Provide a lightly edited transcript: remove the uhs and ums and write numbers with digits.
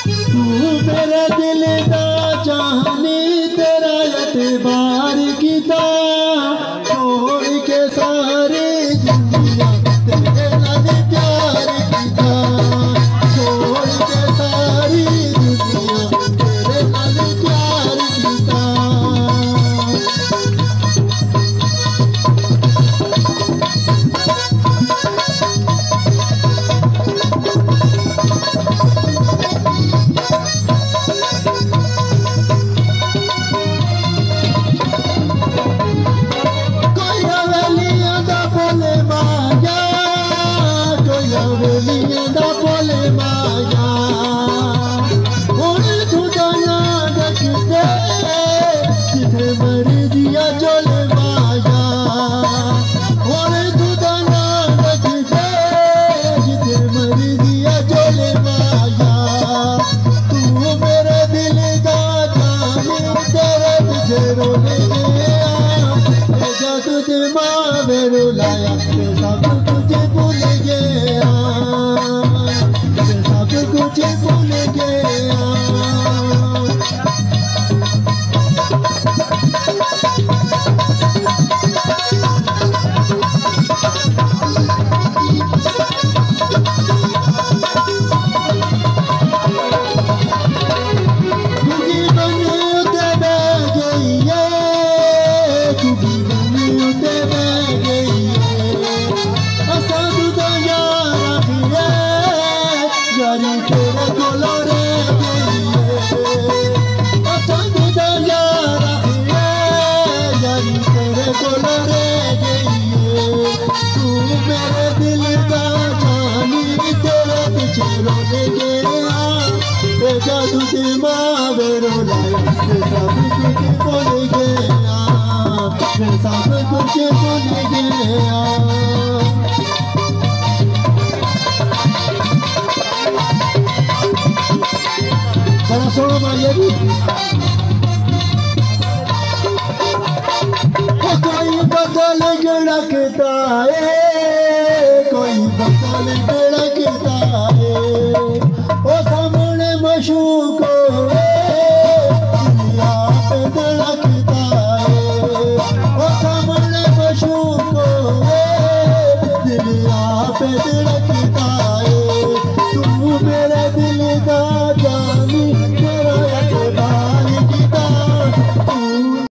तू मेरे दिल दा जानी तेरा एतबार कीता छोड़ के सारी दुनिया तेरे नाल प्यार कीता छोड़ के सारी दुनिया तेरे नाल प्यार कीता रुलाया सब कुछ भूल गया सब कुछ भूल गया जादू दिमाग रुलाया सब कुछ भूल गया सब कुछ भूल गया बड़ा सोना मारिए भी कोई बदल गड़कता है